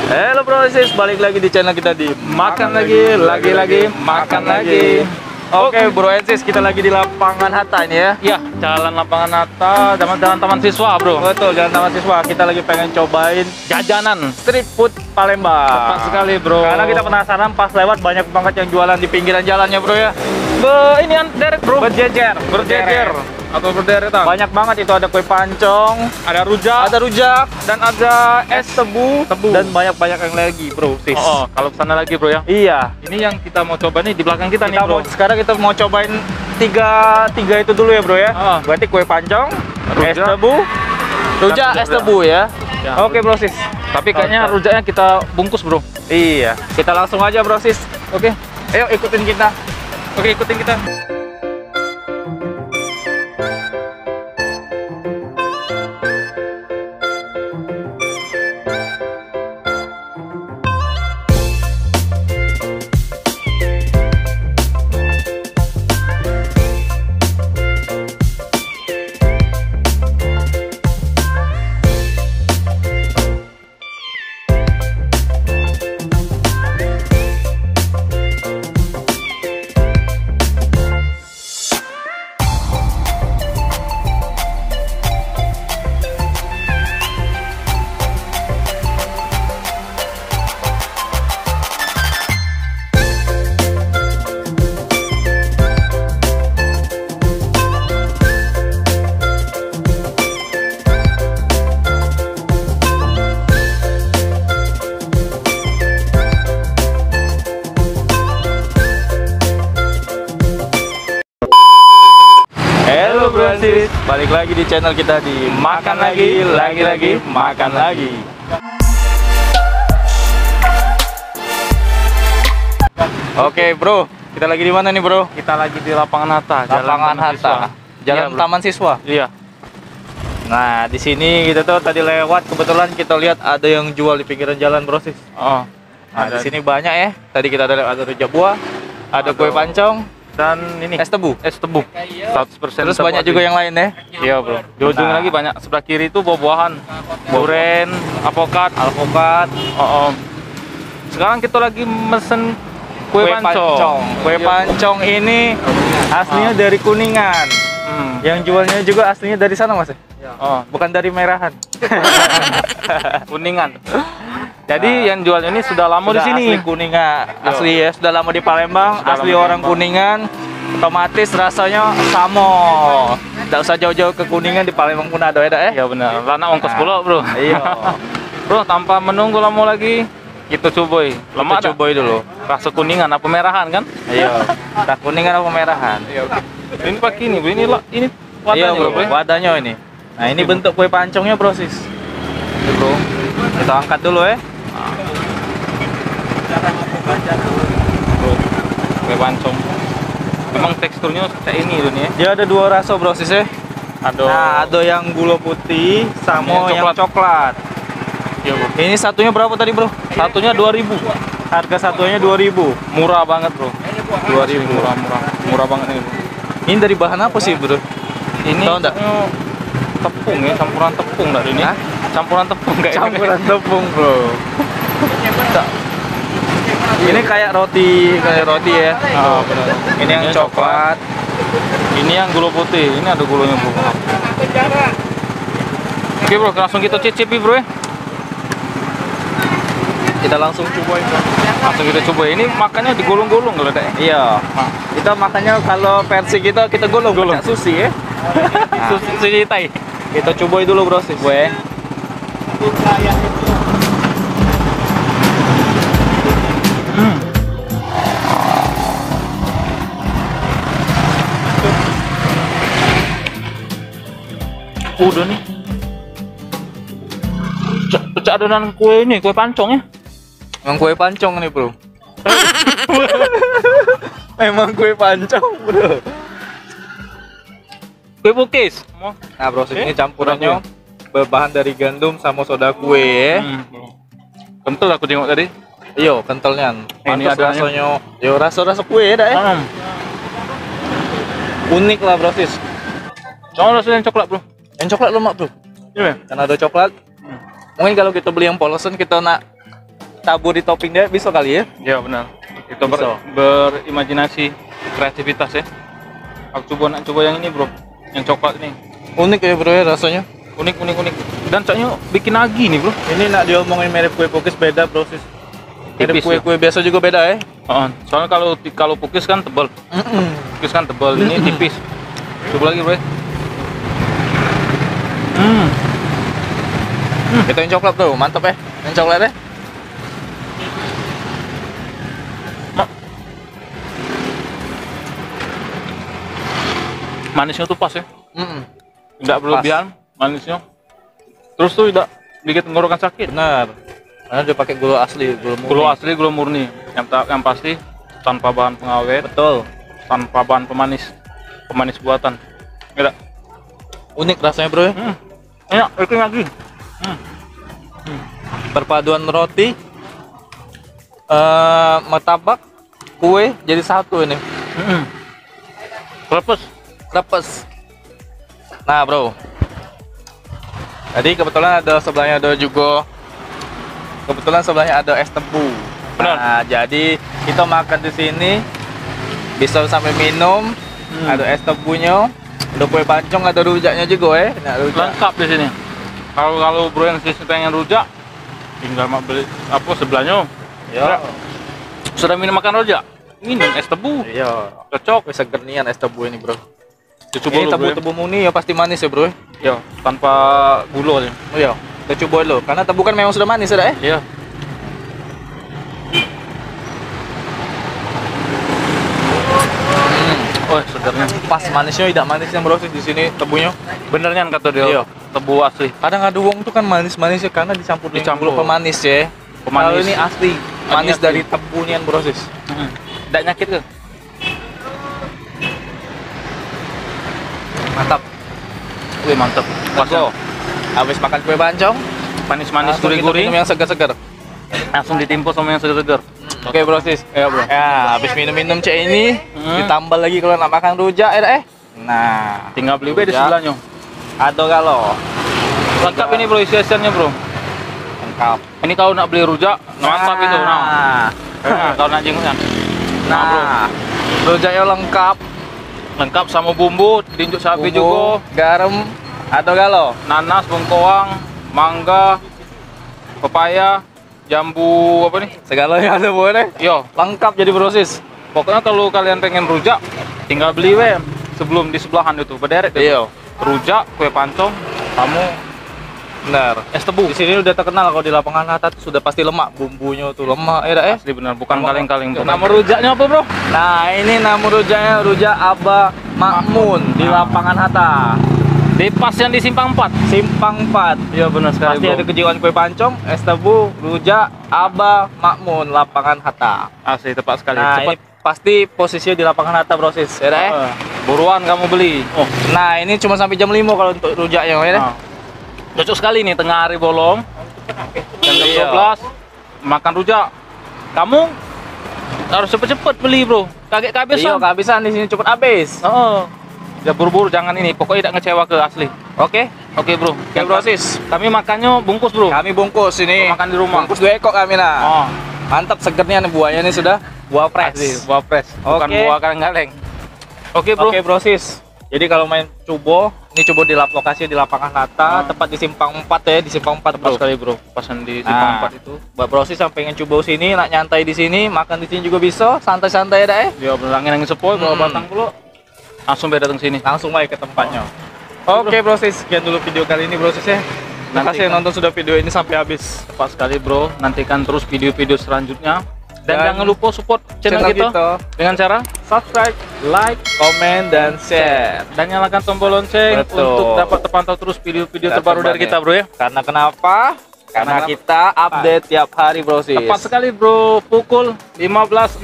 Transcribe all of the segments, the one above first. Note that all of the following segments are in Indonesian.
Halo brosis, balik lagi di channel kita di Makan Lagi, Makan Lagi. Oke bro Ensis, kita lagi di lapangan Hatta ini ya. Iya, jalan lapangan Hatta, jalan taman siswa bro. Betul, jalan taman siswa. Kita lagi pengen cobain Jajanan street food Palembang. tepat sekali bro. Karena kita penasaran pas lewat banyak banget yang jualan di pinggiran jalannya bro ya. Ini kan derek bro. Berjejer Atau berderetan. banyak banget, itu ada kue pancong, Ada rujak, ada rujak, dan ada es tebu, tebu. dan banyak yang lagi bro sis. Oh, kalau kesana lagi bro ya. Iya, Ini yang kita mau coba nih di belakang kita nih bro. sekarang kita mau cobain tiga itu dulu ya bro ya. Oh. Berarti kue pancong, es Rujak. tebu, rujak, es tebu ya. Ya, Oke bro sis. Tapi kayaknya rujaknya kita bungkus bro. Iya, kita langsung aja bro sis. Oke. Ayo ikutin kita. Oke, ikutin kita. Halo bro sis, balik lagi di channel kita di Makan Lagi, Makan Lagi. Oke bro, kita lagi di mana nih bro? Kita lagi di lapangan Hatta, Lapangan Taman Siswa. Hatta, Jalan Iya, bro. Taman Siswa. Iya. Nah di sini kita tuh tadi lewat, kebetulan kita lihat ada yang jual di pinggiran jalan bro sis. Oh. Nah di sini banyak ya. Tadi kita ada rujak buah, ada kue pancong, Dan ini es tebu. 100% Terus tebu banyak asli. juga yang lain ya. Iya bro. Di ujung Nah. lagi banyak, sebelah kiri itu buah-buahan, durian, alpukat. Alpukat, Oh. Sekarang kita lagi mesen kue pancong. Kue pancong ini aslinya dari Kuningan. Yang jualnya juga aslinya dari sana mas? Oh, Bukan dari Merahan. Kuningan. Jadi yang jual ini sudah lama di Sudah sini. Asli Kuningan, asli ya, sudah lama di Palembang, Sudah asli lama di orang Palembang. Kuningan. Otomatis rasanya sama. Tidak usah jauh-jauh ke Kuningan, di Palembang pun ada ya. Iya benar. Lana ongkos Nah. pula bro. Iya. Bro, tanpa menunggu lama lagi, kita cobain. Lemak Kita cobain dulu. Rasa kuningan apa merahan kan? Iya. Tak Kuningan apa Merahan? Iya. Ini pakai ini, bro. Ini Iya wadahnya bro, bro. wadahnya ini. Nah ini bentuk kue pancongnya bro sis. Ini, bro, kita angkat dulu ya. Bro, kue pancong. Memang teksturnya kayak ini tuh nih ya. Dia ada dua rasa bro sis ya. Ada. Nah ada yang gula putih sama Yang yang coklat. Iya bro. Ini satunya berapa tadi bro? Satunya 2000. Harga satunya 2000. Murah banget bro. 2000. Murah banget ini bro. Ini dari bahan apa sih bro? Ini Tahu nggak? tepung ya, campuran tepung dari ini. Hah? Campuran tepung kayak Campuran tepung bro. Ini kayak roti ya. Ah, benar. Ini yang coklat. Ini yang gula putih. Ini ada gulanya bro. Oke bro, langsung kita cicipi bro ya. Kita langsung cobain bro. Langsung kita coba. Ini makannya digulung-gulung kalau ada. Iya. Kita makanya kalau versi kita gulung. Kayak sushi ya. Sushi Thai. Kita cobain dulu bro sis. Gue. Udah nih. Pecah adonan kue ini, kue pancong ya. Emang kue pancong nih bro. Emang kue pancong bro. Kue bukis. Nah bro, ini Eh, campurannya berbahan dari gandum sama soda kue ya. Kental aku tengok tadi. Iya, kentalnya. Ini Pantes adanya. rasanya, yo rasa kue ya dah ya. Unik lah bro sis. Jangan rasanya coklat bro. Yang coklat lemak bro. Iya. Karena ada coklat. Mungkin kalau kita beli yang polosan kita nak tabur di topping dia bisa kali ya. Ya benar. Itu Bisa. berimajinasi, kreativitas ya. Aku coba yang ini bro, yang coklat ini. Unik ya bro ya rasanya. Unik. Dan caknya bikin lagi nih bro. Ini nak diomongin mirip kue pukis beda bro sis. Mirip Tipis, kue-kue biasa juga beda ya. Soalnya kalau pukis kan tebal. Pukis kan tebal, ini tipis. Coba lagi bro. Kita yang coklat bro, mantap ya. Yang coklat ya. Manisnya tuh pas ya. Nggak Pas. berlebihan manisnya. Terus tuh tidak bikin tenggorokan sakit. Benar. Karena dia pakai gula asli, gula murni. Gula asli, gula murni. Yang pasti tanpa bahan pengawet, Betul. tanpa bahan pemanis buatan. Enggak. Unik rasanya bro ya. Enak, bikin lagi. Perpaduan roti, martabak, kue jadi satu ini. Lepes. Nah bro, tadi kebetulan sebelahnya ada es tebu. Benar. Nah jadi kita makan di sini bisa sampai minum. Ada es tebunya, ada kue pancong, ada rujaknya juga ya. Nah, rujak. Lengkap di sini. Kalau bro yang sisi pengen rujak, tinggal beli apa sebelahnya. Ya. Sudah minum makan rujak, minum es tebu. Iya. Cocok. Wis seger nian es tebu ini bro. Coba Ini lu, bro. tebu murni ya pasti manis ya bro. Ya, tanpa gula ya. Oh iya, kita coba dulu. Karena tebu kan memang sudah manis sudah ya. Iya. Oh, segarnya. Pas manisnya tidak manisnya bro di sini tebunya. Benernya kata dia. Iya. Tebu asli. Kadang ada wong tuh kan manis-manisnya karena dicampur dengan Dicampur. gula pemanis ya. Pemanis. Kalau ini asli, manis asli. dari tebunya bro sis. Tidak nyakit ke? Mantap. Wih, mantap. Pas bro. Habis makan kue pancong, Manis-manis, langsung kita gurih-gurih. minum yang segar-segar. Langsung ditimpa sama yang segar-segar. Oke bro sis. Ya, bro. Ya, habis minum-minum cek ini, ditambah lagi kalau nak makan rujak ya. Nah, Tinggal beli di Rujak. sebelahnya. ada kalau Lengkap ini bro, isi-isiannya bro. lengkap. Ini kalau nak beli rujak, mantap itu. Nah, kalau nak jenguknya. Nah, rujaknya lengkap. Lengkap sama bumbu, tinjuk sapi juga, garam, ada galau. nanas, bengkoang, mangga, pepaya, jambu apa nih? Segalanya ada boleh. Yo, Lengkap jadi brosis. pokoknya kalau kalian pengen rujak, tinggal beli we sebelum di sebelahan itu berderet. Iya. Rujak, kue pancong, kamu Benar. es tebu. Di sini udah terkenal kalau di lapangan atas sudah pasti lemak, bumbunya tuh lemak ya. Asli benar, bukan kaleng-kaleng. Nama rujaknya apa bro? Nah ini nama rujaknya rujak Aba Makmun di lapangan Hatta. Di pas yang di Simpang 4. Simpang 4. Iya benar sekali Pasti bro. ada kejuan kue pancong, es tebu, rujak Aba Makmun lapangan Hatta. Asli tepat sekali. Nah Cepat. ini pasti posisinya di lapangan Hatta brosis ya. Buruan kamu beli. Oh, Nah ini cuma sampai jam 5 kalau untuk rujaknya ya. nah. Cocok sekali nih tengah hari bolong. Jam Iya. 12 makan rujak. Kamu harus cepet-cepet beli bro. Kaget Iya, kehabisan. kehabisan di sini cepet habis. Ya buru-buru jangan ini. Pokoknya tidak ngecewa ke asli. Oke, Oke bro. oke brosis. Kami makannya bungkus bro. Kami bungkus ini. Makan di rumah. Bungkus 2 ekor kami nah. Oh, Mantap segernya nih buahnya nih sudah buah asli. fresh. Buah fresh. Bukan Oke. buah kaleng-kaleng. Oke bro. Oke brosis. Jadi kalau main cubo, ini cubo di lokasi di lapangan Hatta, tepat di Simpang 4 ya, di Simpang 4 Pas bro. sekali bro. Pasan di Simpang 4 itu. Buat brosis yang pengen cubo sini, nak nyantai di sini, makan di sini juga bisa, santai-santai dah Dia berangin-angin sepoi bawa batang pula. Langsung beda datang sini. Langsung baik ke tempatnya. Oke brosis, sekian dulu video kali ini brosis ya. Terima kasih yang nonton sudah video ini sampai habis. Tepat sekali bro. Nantikan terus video-video selanjutnya. Dan Dan jangan lupa support channel kita dengan cara subscribe, like, komen, dan share. dan nyalakan tombol lonceng Betul. untuk dapat terpantau terus video-video Dan terbaru dari terbaru kita bro ya. Karena kenapa? Karena Karena kita update tiap hari brosis. Tepat sekali bro, pukul 15.00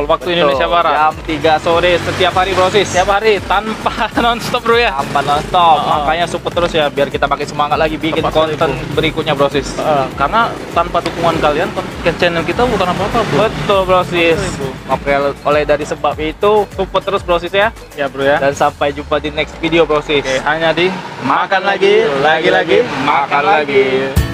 waktu Betul. Indonesia Barat. Jam 3 sore setiap hari brosis. Setiap hari tanpa nonstop bro ya. Tanpa nonstop. Oh. Makanya support terus ya biar kita makin semangat lagi bikin Tepat sekali, konten berikutnya brosis. Karena tanpa dukungan kalian channel kita bukan apa-apa bro. Betul brosis. Betul, bro. Oke, oleh dari sebab itu support terus brosis ya. Ya bro ya. Dan sampai jumpa di next video brosis. Oke, hanya di Makan lagi, makan lagi.